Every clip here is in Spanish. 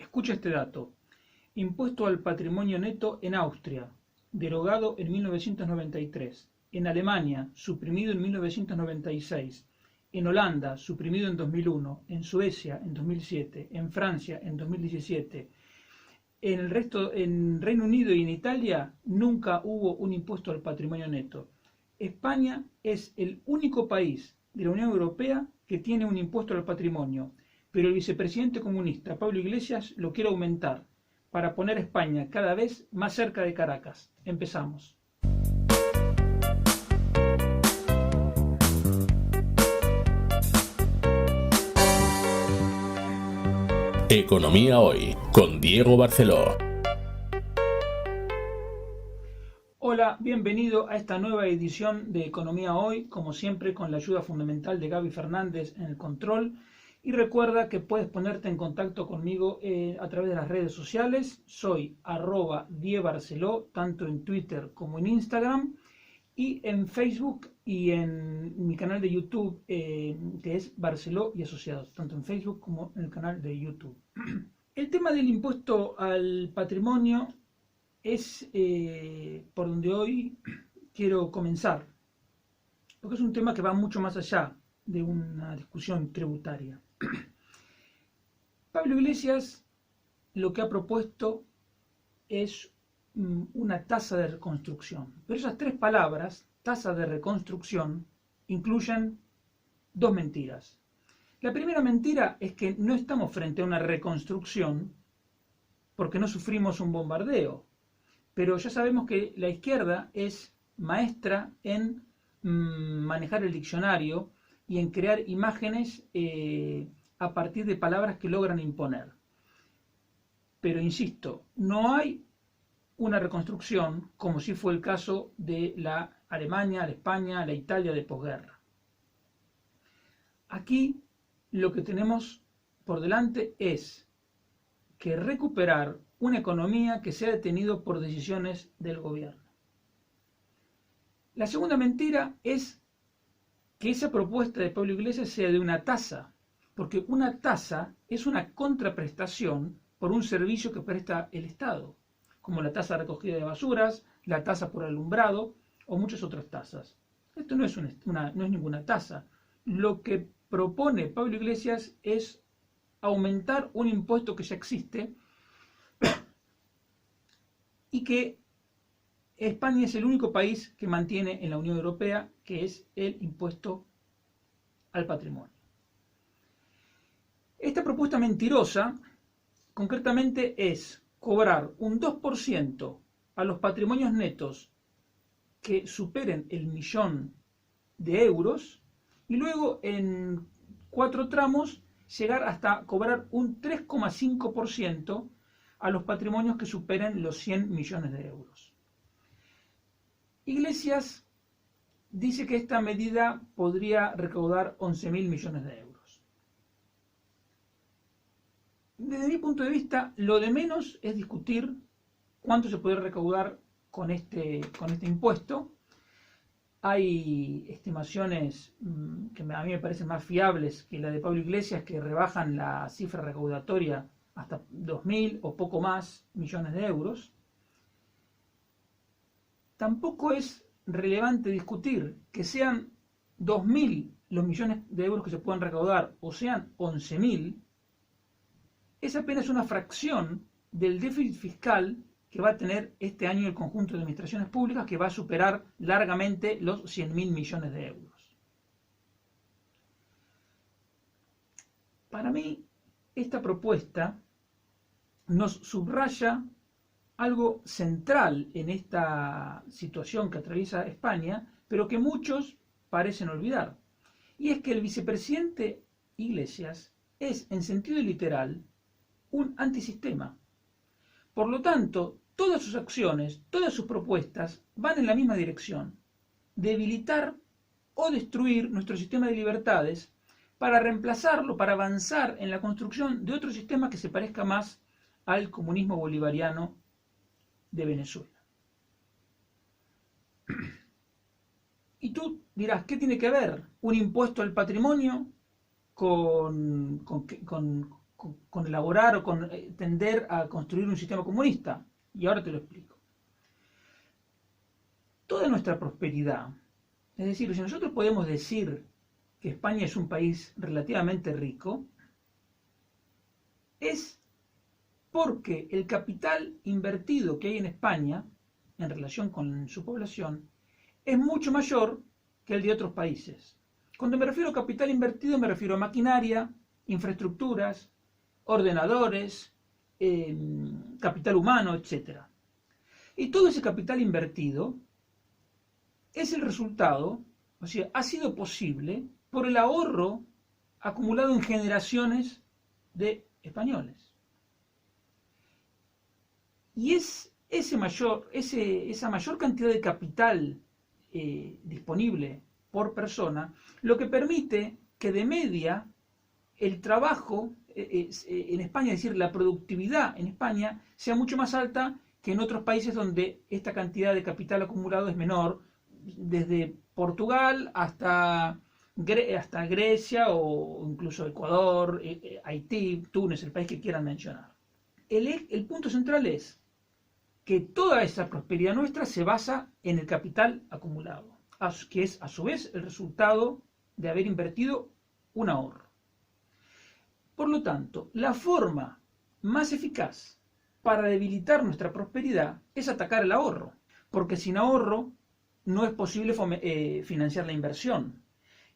Escucha este dato. Impuesto al patrimonio neto en Austria, derogado en 1993. En Alemania, suprimido en 1996. En Holanda, suprimido en 2001. En Suecia, en 2007. En Francia, en 2017. En Reino Unido y en Italia, nunca hubo un impuesto al patrimonio neto. España es el único país de la Unión Europea que tiene un impuesto al patrimonio, pero el vicepresidente comunista Pablo Iglesias lo quiere aumentar para poner a España cada vez más cerca de Caracas. Empezamos. Economía Hoy, con Diego Barceló. Hola, bienvenido a esta nueva edición de Economía Hoy, como siempre con la ayuda fundamental de Gaby Fernández en el control. Y recuerda que puedes ponerte en contacto conmigo a través de las redes sociales. Soy @diebarceló, tanto en Twitter como en Instagram. Y en Facebook y en mi canal de YouTube, que es Barceló y Asociados, tanto en Facebook como en el canal de YouTube. El tema del impuesto al patrimonio es por donde hoy quiero comenzar, porque es un tema que va mucho más allá de una discusión tributaria. Pablo Iglesias lo que ha propuesto es una tasa de reconstrucción. Pero esas tres palabras, tasa de reconstrucción, incluyen dos mentiras. La primera mentira es que no estamos frente a una reconstrucción porque no sufrimos un bombardeo. Pero ya sabemos que la izquierda es maestra en manejar el diccionario y en crear imágenes a partir de palabras que logran imponer. Pero insisto, no hay una reconstrucción como si fue el caso de la Alemania, la España, la Italia de posguerra. Aquí lo que tenemos por delante es que recuperar una economía que se ha detenido por decisiones del gobierno. La segunda mentira es que esa propuesta de Pablo Iglesias sea de una tasa, porque una tasa es una contraprestación por un servicio que presta el Estado, como la tasa de recogida de basuras, la tasa por alumbrado o muchas otras tasas. Esto no es ninguna tasa. Lo que propone Pablo Iglesias es aumentar un impuesto que ya existe y que España es el único país que mantiene en la Unión Europea, que es el impuesto al patrimonio. Esta propuesta mentirosa, concretamente, es cobrar un 2% a los patrimonios netos que superen el millón de euros y luego en 4 tramos llegar hasta cobrar un 3,5% a los patrimonios que superen los 100 millones de euros. Iglesias dice que esta medida podría recaudar 11.000 millones de euros. Desde mi punto de vista, lo de menos es discutir cuánto se puede recaudar con este impuesto. Hay estimaciones que a mí me parecen más fiables que la de Pablo Iglesias, que rebajan la cifra recaudatoria hasta 2.000 o poco más millones de euros. Tampoco es relevante discutir que sean 2.000 los millones de euros que se puedan recaudar o sean 11.000. Es apenas una fracción del déficit fiscal que va a tener este año el conjunto de administraciones públicas, que va a superar largamente los 100.000 millones de euros. Para mí, esta propuesta nos subraya algo central en esta situación que atraviesa España, pero que muchos parecen olvidar. Y es que el vicepresidente Iglesias es, en sentido literal, un antisistema. Por lo tanto, todas sus acciones, todas sus propuestas van en la misma dirección: debilitar o destruir nuestro sistema de libertades para reemplazarlo, para avanzar en la construcción de otro sistema que se parezca más al comunismo bolivariano de Venezuela. Y tú dirás, ¿qué tiene que ver un impuesto al patrimonio con con elaborar o con tender a construir un sistema comunista. Y ahora te lo explico. Toda nuestra prosperidad, es decir, si nosotros podemos decir que España es un país relativamente rico, es porque el capital invertido que hay en España, en relación con su población, es mucho mayor que el de otros países. Cuando me refiero a capital invertido, me refiero a maquinaria, infraestructuras, ordenadores, capital humano, etc. Y todo ese capital invertido es el resultado, o sea, ha sido posible por el ahorro acumulado en generaciones de españoles. Y es esa mayor cantidad de capital disponible por persona lo que permite que de media el trabajo en España, es decir, la productividad en España, sea mucho más alta que en otros países donde esta cantidad de capital acumulado es menor, desde Portugal hasta Grecia o incluso Ecuador, Haití, Túnez, el país que quieran mencionar. El punto central es que toda esa prosperidad nuestra se basa en el capital acumulado, que es a su vez el resultado de haber invertido un ahorro. Por lo tanto, la forma más eficaz para debilitar nuestra prosperidad es atacar el ahorro, porque sin ahorro no es posible financiar la inversión.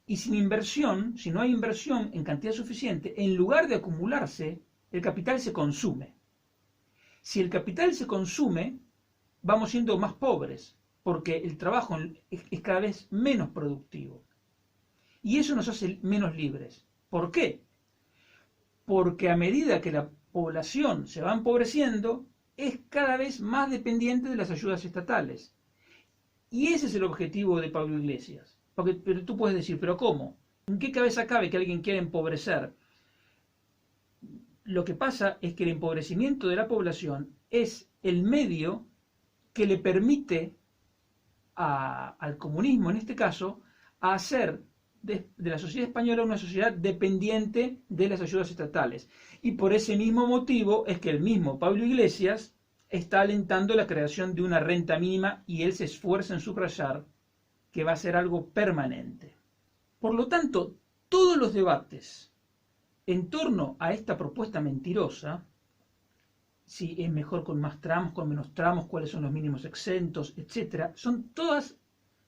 Y sin inversión, si no hay inversión en cantidad suficiente, en lugar de acumularse, el capital se consume. Si el capital se consume, vamos siendo más pobres, porque el trabajo es cada vez menos productivo. Y eso nos hace menos libres. ¿Por qué? Porque a medida que la población se va empobreciendo, es cada vez más dependiente de las ayudas estatales. Y ese es el objetivo de Pablo Iglesias. Pero tú puedes decir, ¿pero cómo? ¿En qué cabeza cabe que alguien quiera empobrecer? Lo que pasa es que el empobrecimiento de la población es el medio que le permite al comunismo, en este caso, a hacer de la sociedad española una sociedad dependiente de las ayudas estatales. Y por ese mismo motivo es que el mismo Pablo Iglesias está alentando la creación de una renta mínima y él se esfuerza en subrayar que va a ser algo permanente. Por lo tanto, todos los debates en torno a esta propuesta mentirosa, si es mejor con más tramos, con menos tramos, cuáles son los mínimos exentos, etc., son todas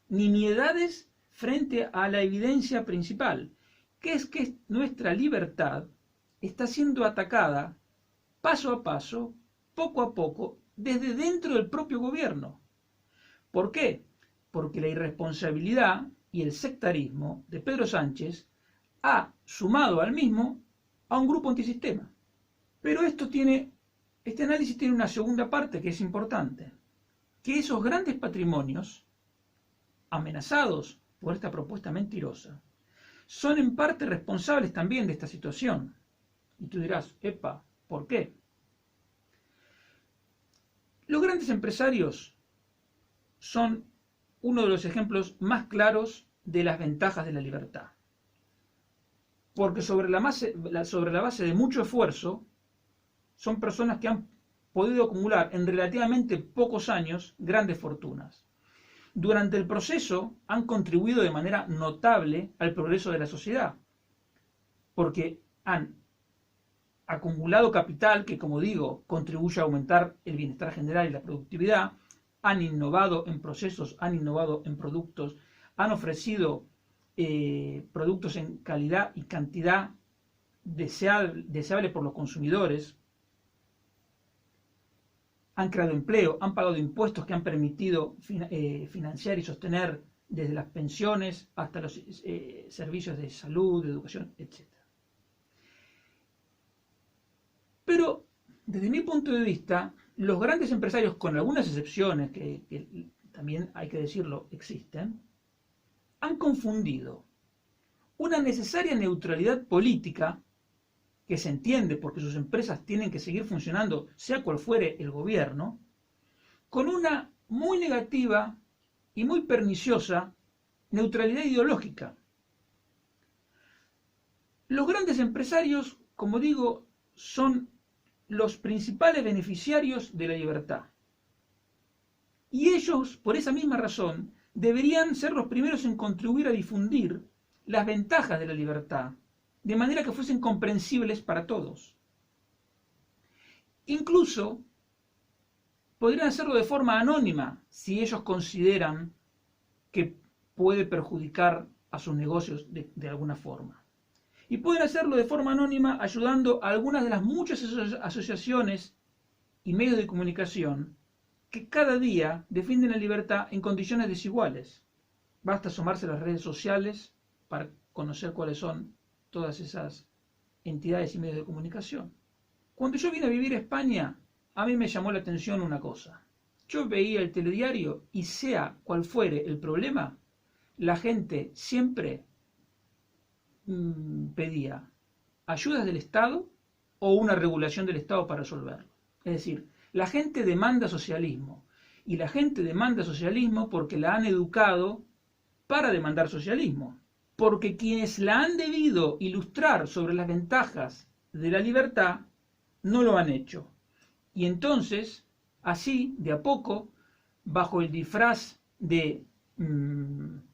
nimiedades frente a la evidencia principal, que es que nuestra libertad está siendo atacada paso a paso, poco a poco, desde dentro del propio gobierno. ¿Por qué? Porque la irresponsabilidad y el sectarismo de Pedro Sánchez ha sumado al mismo a un grupo antisistema. Pero este análisis tiene una segunda parte que es importante, que esos grandes patrimonios amenazados por esta propuesta mentirosa son en parte responsables también de esta situación. Y tú dirás, epa, ¿por qué? Los grandes empresarios son uno de los ejemplos más claros de las ventajas de la libertad. Porque sobre la base de mucho esfuerzo, son personas que han podido acumular en relativamente pocos años grandes fortunas. Durante el proceso han contribuido de manera notable al progreso de la sociedad, porque han acumulado capital que, como digo, contribuye a aumentar el bienestar general y la productividad, han innovado en procesos, han innovado en productos, han ofrecido productos en calidad y cantidad deseable por los consumidores, han creado empleo, han pagado impuestos que han permitido financiar y sostener desde las pensiones hasta los servicios de salud, de educación, etc. Pero, desde mi punto de vista, los grandes empresarios, con algunas excepciones que también hay que decirlo existen, han confundido una necesaria neutralidad política, que se entiende porque sus empresas tienen que seguir funcionando, sea cual fuere el gobierno, con una muy negativa y muy perniciosa neutralidad ideológica. Los grandes empresarios, como digo, son los principales beneficiarios de la libertad. Y ellos, por esa misma razón, deberían ser los primeros en contribuir a difundir las ventajas de la libertad, de manera que fuesen comprensibles para todos. Incluso podrían hacerlo de forma anónima si ellos consideran que puede perjudicar a sus negocios de alguna forma. Y pueden hacerlo de forma anónima ayudando a algunas de las muchas asociaciones y medios de comunicación que cada día defienden la libertad en condiciones desiguales. Basta asomarse a las redes sociales para conocer cuáles son todas esas entidades y medios de comunicación. Cuando yo vine a vivir a España, a mí me llamó la atención una cosa. Yo veía el telediario y sea cual fuere el problema, la gente siempre pedía ayudas del Estado o una regulación del Estado para resolverlo. Es decir, la gente demanda socialismo. Y la gente demanda socialismo porque la han educado para demandar socialismo. Porque quienes la han debido ilustrar sobre las ventajas de la libertad no lo han hecho. Y entonces, así, de a poco, bajo el disfraz de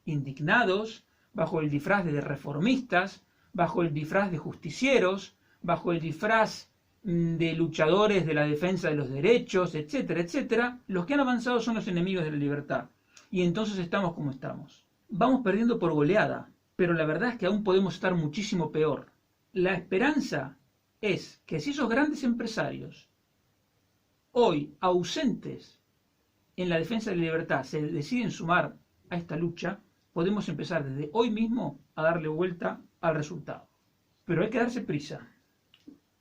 indignados, bajo el disfraz de reformistas, bajo el disfraz de justicieros, bajo el disfraz de luchadores de la defensa de los derechos, etcétera, etcétera, los que han avanzado son los enemigos de la libertad. Y entonces estamos como estamos. Vamos perdiendo por goleada, pero la verdad es que aún podemos estar muchísimo peor. La esperanza es que si esos grandes empresarios, hoy ausentes en la defensa de la libertad, se deciden sumar a esta lucha, podemos empezar desde hoy mismo a darle vuelta al resultado. Pero hay que darse prisa,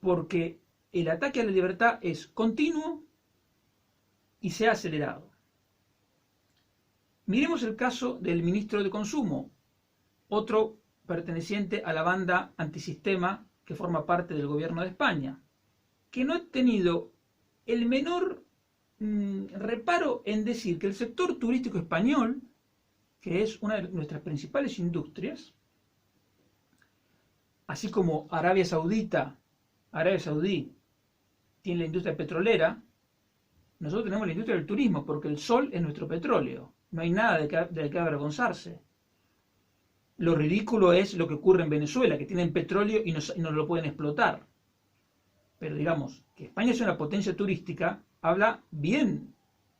porque el ataque a la libertad es continuo y se ha acelerado. Miremos el caso del ministro de Consumo, otro perteneciente a la banda antisistema que forma parte del gobierno de España, que no ha tenido el menor reparo en decir que el sector turístico español, que es una de nuestras principales industrias, así como Arabia Saudí tiene la industria petrolera, nosotros tenemos la industria del turismo, porque el sol es nuestro petróleo. No hay nada de qué avergonzarse. Lo ridículo es lo que ocurre en Venezuela, que tienen petróleo y no lo pueden explotar. Pero digamos, que España es una potencia turística, habla bien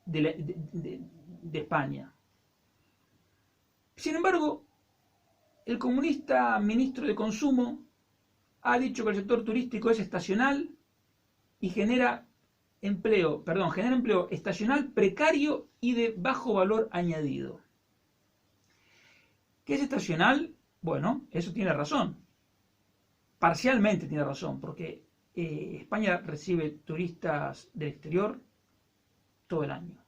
de España. Sin embargo, el comunista ministro de Consumo ha dicho que el sector turístico es estacional y genera empleo estacional, precario y de bajo valor añadido. ¿Qué es estacional? Bueno, eso tiene razón. Parcialmente tiene razón, porque España recibe turistas del exterior todo el año.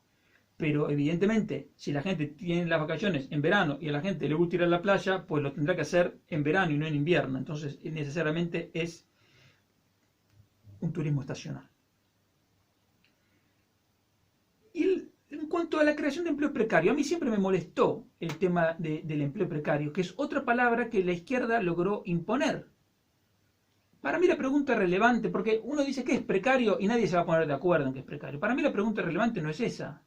Pero evidentemente, si la gente tiene las vacaciones en verano y a la gente le gusta ir a la playa, pues lo tendrá que hacer en verano y no en invierno. Entonces, necesariamente es un turismo estacional. Y en cuanto a la creación de empleo precario, a mí siempre me molestó el tema del empleo precario, que es otra palabra que la izquierda logró imponer. Para mí la pregunta relevante, porque uno dice que es precario y nadie se va a poner de acuerdo en que es precario. Para mí la pregunta relevante no es esa.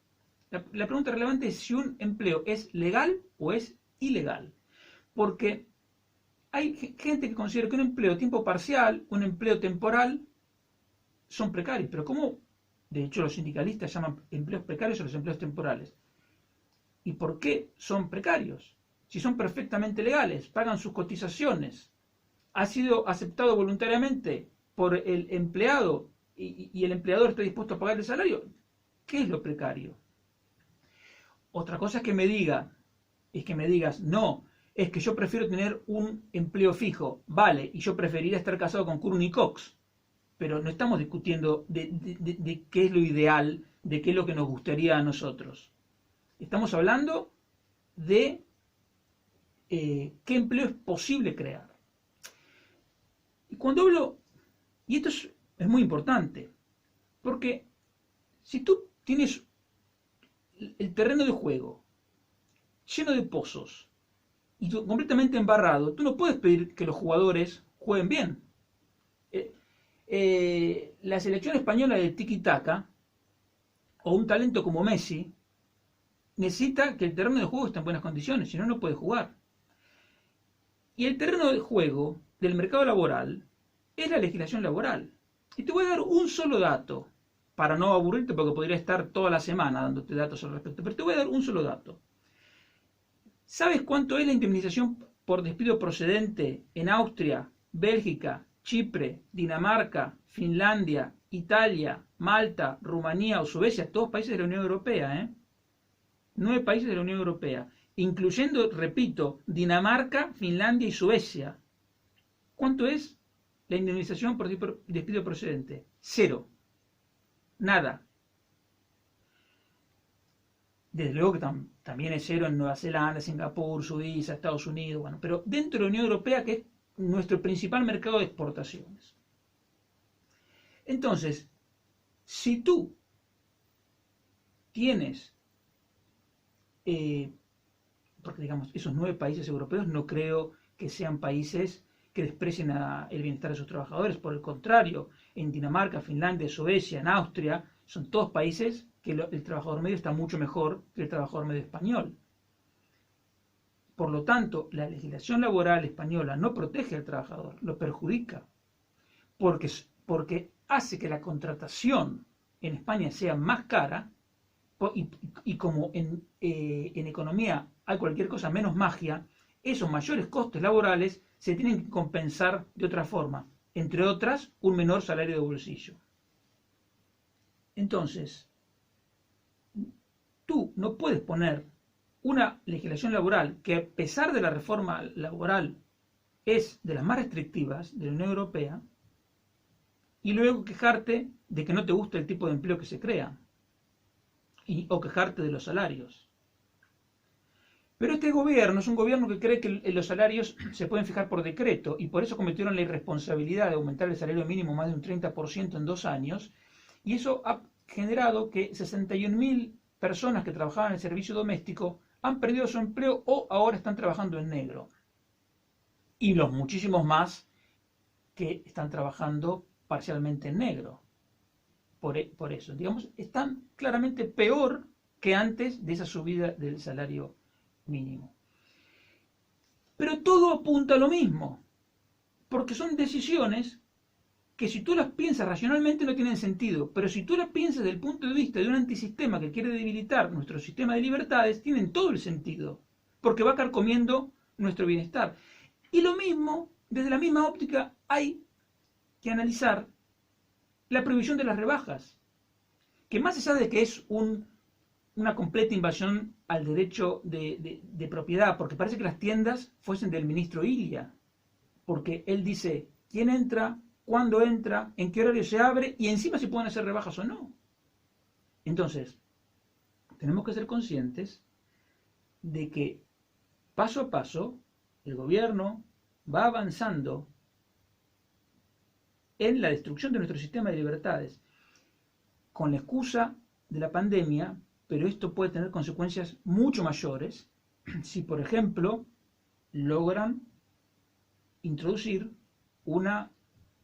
La pregunta relevante es si un empleo es legal o es ilegal. Porque hay gente que considera que un empleo a tiempo parcial, un empleo temporal, son precarios. Pero ¿cómo? De hecho, los sindicalistas llaman empleos precarios a los empleos temporales. ¿Y por qué son precarios? Si son perfectamente legales, pagan sus cotizaciones, ha sido aceptado voluntariamente por el empleado y el empleador está dispuesto a pagar el salario, ¿qué es lo precario? Otra cosa es que me digas, no, es que yo prefiero tener un empleo fijo, vale, y yo preferiría estar casado con Courtney Cox, pero no estamos discutiendo de qué es lo ideal, de qué es lo que nos gustaría a nosotros. Estamos hablando de qué empleo es posible crear. Y cuando hablo, y esto es muy importante, porque si tú tienes el terreno de juego lleno de pozos y completamente embarrado, tú no puedes pedir que los jugadores jueguen bien. La selección española de tiki-taka, o un talento como Messi, necesita que el terreno de juego esté en buenas condiciones, si no, no puede jugar. Y el terreno de juego del mercado laboral es la legislación laboral. Y te voy a dar un solo dato, para no aburrirte porque podría estar toda la semana dándote datos al respecto, pero te voy a dar un solo dato. ¿Sabes cuánto es la indemnización por despido procedente en Austria, Bélgica, Chipre, Dinamarca, Finlandia, Italia, Malta, Rumanía o Suecia? Todos países de la Unión Europea, ¿eh? 9 países de la Unión Europea, incluyendo, repito, Dinamarca, Finlandia y Suecia. ¿Cuánto es la indemnización por despido procedente? 0. Nada. Desde luego que también es 0 en Nueva Zelanda, Singapur, Suiza, Estados Unidos, bueno, pero dentro de la Unión Europea, que es nuestro principal mercado de exportaciones. Entonces, si tú tienes, porque digamos, esos 9 países europeos no creo que sean países que desprecien el bienestar de sus trabajadores, por el contrario, en Dinamarca, Finlandia, Suecia, en Austria, son todos países que el trabajador medio está mucho mejor que el trabajador medio español. Por lo tanto, la legislación laboral española no protege al trabajador, lo perjudica, porque hace que la contratación en España sea más cara, y como en economía hay cualquier cosa menos magia, esos mayores costes laborales se tienen que compensar de otra forma, entre otras, un menor salario de bolsillo. Entonces, tú no puedes poner una legislación laboral que, a pesar de la reforma laboral, es de las más restrictivas de la Unión Europea, y luego quejarte de que no te gusta el tipo de empleo que se crea, o quejarte de los salarios. Pero este gobierno es un gobierno que cree que los salarios se pueden fijar por decreto, y por eso cometieron la irresponsabilidad de aumentar el salario mínimo más de un 30% en 2 años, y eso ha generado que 61.000 personas que trabajaban en el servicio doméstico han perdido su empleo o ahora están trabajando en negro. Y los muchísimos más que están trabajando parcialmente en negro. Por eso, digamos, están claramente peor que antes de esa subida del salario mínimo. Pero todo apunta a lo mismo, porque son decisiones que, si tú las piensas racionalmente, no tienen sentido, pero si tú las piensas desde el punto de vista de un antisistema que quiere debilitar nuestro sistema de libertades, tienen todo el sentido, porque va carcomiendo nuestro bienestar. Y lo mismo, desde la misma óptica, hay que analizar la prohibición de las rebajas, que más allá de que es una completa invasión al derecho de propiedad, porque parece que las tiendas fuesen del ministro Ilia, porque él dice quién entra, cuándo entra, en qué horario se abre, y encima si pueden hacer rebajas o no. Entonces, tenemos que ser conscientes de que paso a paso el gobierno va avanzando en la destrucción de nuestro sistema de libertades, con la excusa de la pandemia, pero esto puede tener consecuencias mucho mayores si, por ejemplo, logran introducir una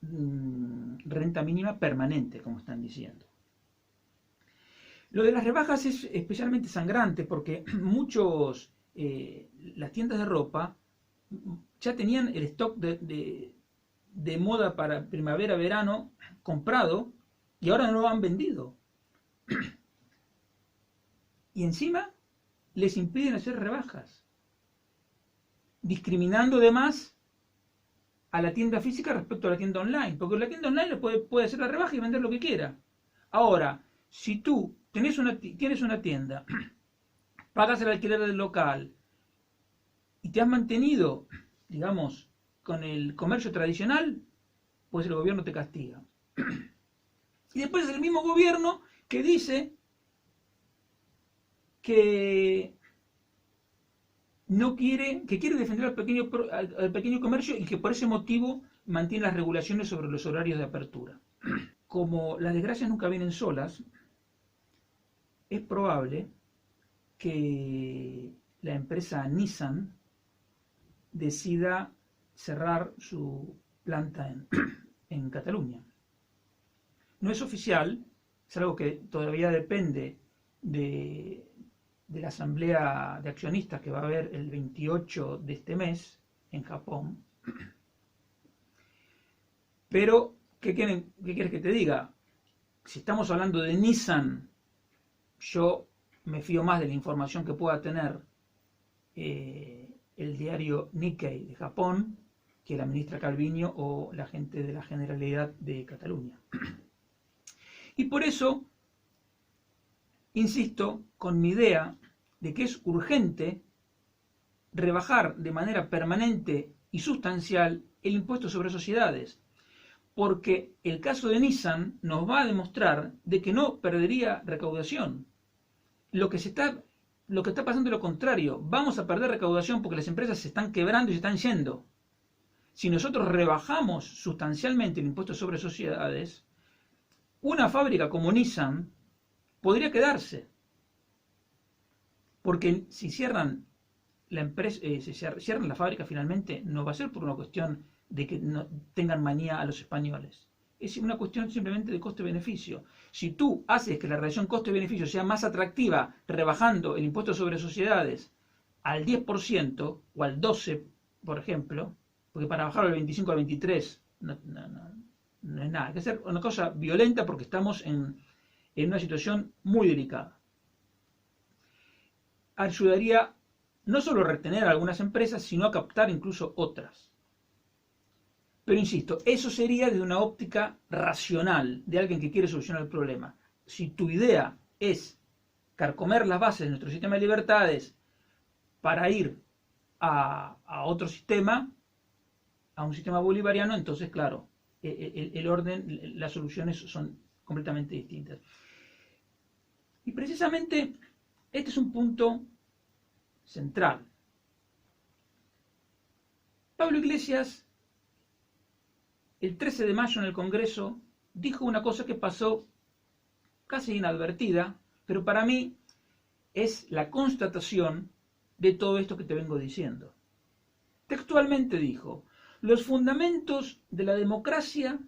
renta mínima permanente, como están diciendo. Lo de las rebajas es especialmente sangrante porque las tiendas de ropa ya tenían el stock de moda para primavera-verano comprado y ahora no lo han vendido. Y encima les impiden hacer rebajas, discriminando además a la tienda física respecto a la tienda online, porque la tienda online puede hacer la rebaja y vender lo que quiera. Ahora, si tú tienes una tienda, pagas el alquiler del local y te has mantenido, digamos, con el comercio tradicional, pues el gobierno te castiga. Y después es el mismo gobierno que dice que quiere defender al pequeño comercio y que por ese motivo mantiene las regulaciones sobre los horarios de apertura. Como las desgracias nunca vienen solas, es probable que la empresa Nissan decida cerrar su planta en Cataluña. no es oficial, es algo que todavía depende de la asamblea de accionistas que va a haber el 28 de este mes en Japón. Pero, qué quieres que te diga? Si estamos hablando de Nissan, yo me fío más de la información que pueda tener el diario Nikkei de Japón que la ministra Calviño o la gente de la Generalidad de Cataluña. Y por eso insisto con mi idea de que es urgente rebajar de manera permanente y sustancial el impuesto sobre sociedades, porque el caso de Nissan nos va a demostrar de que no perdería recaudación. Lo que está pasando es lo contrario. Vamos a perder recaudación porque las empresas se están quebrando y se están yendo. Si nosotros rebajamos sustancialmente el impuesto sobre sociedades, una fábrica como Nissan podría quedarse. Porque si cierran la empresa, si cierran la fábrica finalmente, no va a ser por una cuestión de que no tengan manía a los españoles. Es una cuestión simplemente de coste-beneficio. Si tú haces que la relación coste-beneficio sea más atractiva rebajando el impuesto sobre sociedades al 10% o al 12%, por ejemplo, porque para bajarlo del 25 al 23 no es nada. Hay que hacer una cosa violenta porque estamos en una situación muy delicada. Ayudaría no solo a retener a algunas empresas, sino a captar incluso otras. Pero insisto, eso sería desde una óptica racional, de alguien que quiere solucionar el problema. Si tu idea es carcomer las bases de nuestro sistema de libertades para ir a otro sistema, a un sistema bolivariano, entonces claro, el orden, las soluciones son completamente distintas. Y precisamente este es un punto central. Pablo Iglesias, el 13 de mayo en el Congreso, dijo una cosa que pasó casi inadvertida, pero para mí es la constatación de todo esto que te vengo diciendo. Textualmente dijo: los fundamentos de la democracia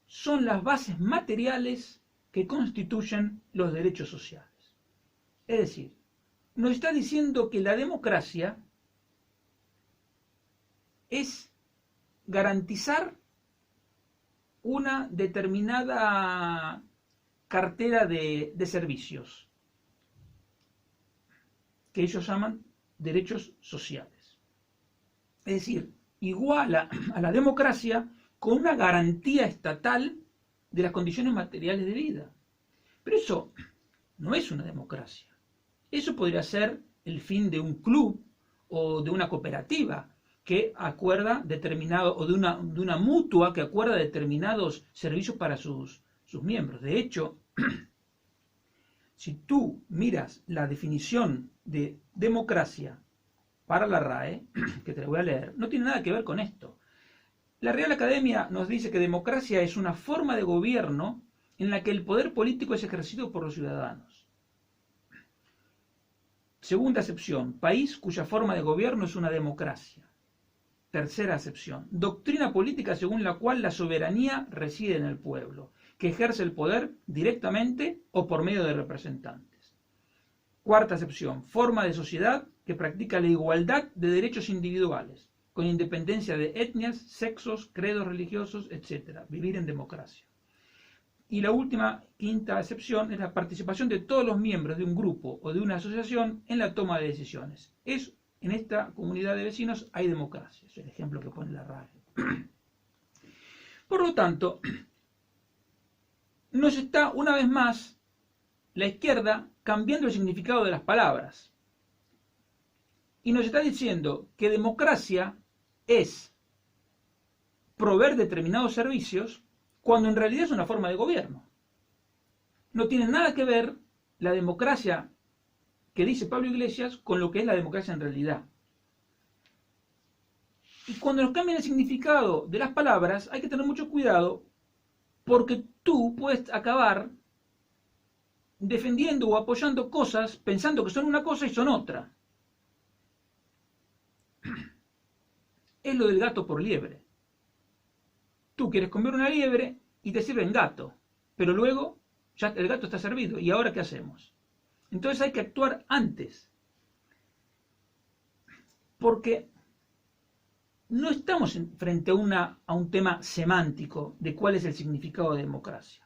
son las bases materiales que constituyen los derechos sociales. Es decir, nos está diciendo que la democracia es garantizar una determinada cartera de servicios que ellos llaman derechos sociales. Es decir, iguala a la democracia con una garantía estatal de las condiciones materiales de vida. Pero eso no es una democracia. Eso podría ser el fin de un club o de una cooperativa que acuerda determinado, o de una mutua que acuerda determinados servicios para sus miembros. De hecho, si tú miras la definición de democracia para la RAE, que te la voy a leer, no tiene nada que ver con esto. La Real Academia nos dice que democracia es una forma de gobierno en la que el poder político es ejercido por los ciudadanos. Segunda acepción, país cuya forma de gobierno es una democracia. Tercera acepción, doctrina política según la cual la soberanía reside en el pueblo, que ejerce el poder directamente o por medio de representantes. Cuarta acepción, forma de sociedad que practica la igualdad de derechos individuales, con independencia de etnias, sexos, credos religiosos, etc. Vivir en democracia. Y la última, quinta acepción, es la participación de todos los miembros de un grupo o de una asociación en la toma de decisiones. En esta comunidad de vecinos hay democracia. Es el ejemplo que pone la RAE. Por lo tanto, nos está una vez más la izquierda cambiando el significado de las palabras. Y nos está diciendo que democracia es proveer determinados servicios cuando en realidad es una forma de gobierno. No tiene nada que ver la democracia que dice Pablo Iglesias con lo que es la democracia en realidad. Y cuando nos cambian el significado de las palabras, hay que tener mucho cuidado, porque tú puedes acabar defendiendo o apoyando cosas pensando que son una cosa y son otra. Es lo del gato por liebre. Tú quieres comer una liebre y te sirven gato. pero luego ya el gato está servido. ¿Y ahora qué hacemos? Entonces hay que actuar antes. Porque no estamos frente a un tema semántico de cuál es el significado de democracia.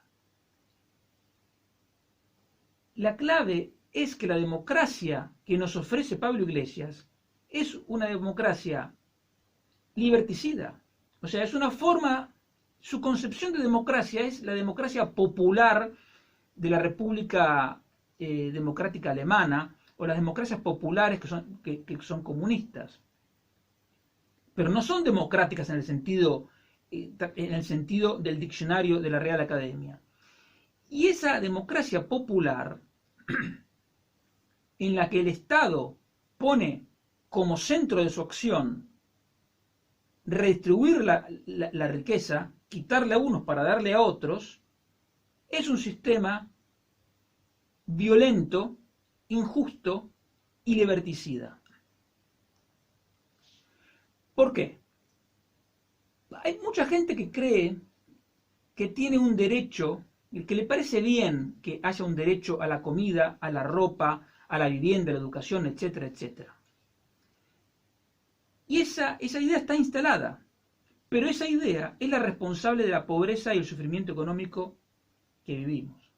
La clave es que la democracia que nos ofrece Pablo Iglesias es una democracia liberticida. O sea, es una forma, su concepción de democracia es la democracia popular de la República Democrática Alemana o las democracias populares que son comunistas. Pero no son democráticas en el sentido del diccionario de la Real Academia. Y esa democracia popular, en la que el Estado pone como centro de su acción redistribuir la riqueza, quitarle a unos para darle a otros, es un sistema violento, injusto y liberticida. ¿Por qué? Hay mucha gente que cree que tiene un derecho, que le parece bien que haya un derecho a la comida, a la ropa, a la vivienda, a la educación, etcétera, etcétera. Y esa idea está instalada, pero esa idea es la responsable de la pobreza y el sufrimiento económico que vivimos.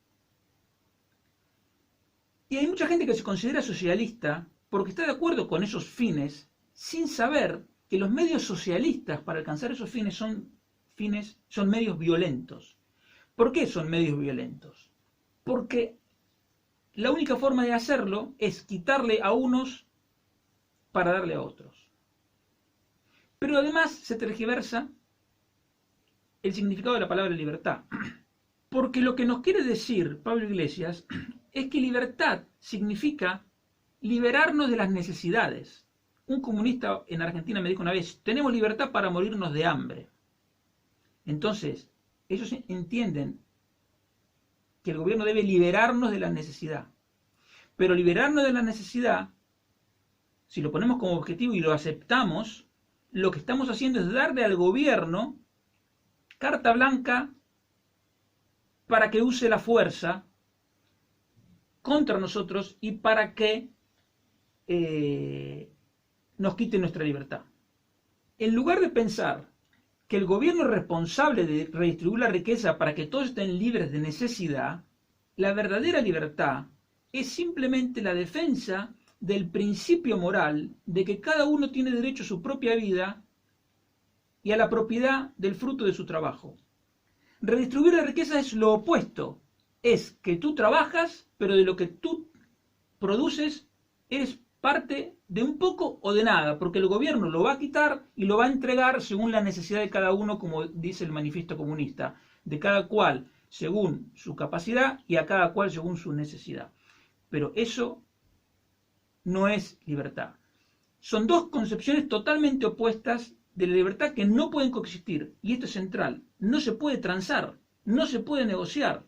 Y hay mucha gente que se considera socialista porque está de acuerdo con esos fines, sin saber que los medios socialistas para alcanzar esos fines son medios violentos. ¿Por qué son medios violentos? Porque la única forma de hacerlo es quitarle a unos para darle a otros. Pero además se tergiversa el significado de la palabra libertad. Porque lo que nos quiere decir Pablo Iglesias es que libertad significa liberarnos de las necesidades. Un comunista en Argentina me dijo una vez, tenemos libertad para morirnos de hambre. Entonces, ellos entienden que el gobierno debe liberarnos de la necesidad. Pero liberarnos de la necesidad, si lo ponemos como objetivo y lo aceptamos, lo que estamos haciendo es darle al gobierno carta blanca para que use la fuerza contra nosotros y para que nos quite nuestra libertad. En lugar de pensar que el gobierno es responsable de redistribuir la riqueza para que todos estén libres de necesidad, la verdadera libertad es simplemente la defensa del principio moral de que cada uno tiene derecho a su propia vida y a la propiedad del fruto de su trabajo. Redistribuir la riqueza es lo opuesto, es que tú trabajas, pero de lo que tú produces eres parte de un poco o de nada, porque el gobierno lo va a quitar y lo va a entregar según la necesidad de cada uno, como dice el manifiesto comunista, de cada cual según su capacidad y a cada cual según su necesidad. Pero eso no es libertad. Son dos concepciones totalmente opuestas de la libertad que no pueden coexistir, y esto es central, no se puede transar, no se puede negociar.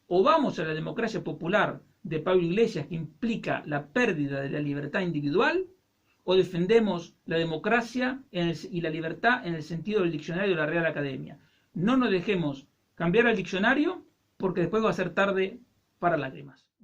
O vamos a la democracia popular de Pablo Iglesias, que implica la pérdida de la libertad individual, o defendemos la democracia y la libertad en el sentido del diccionario de la Real Academia. No nos dejemos cambiar el diccionario, porque después va a ser tarde para lágrimas.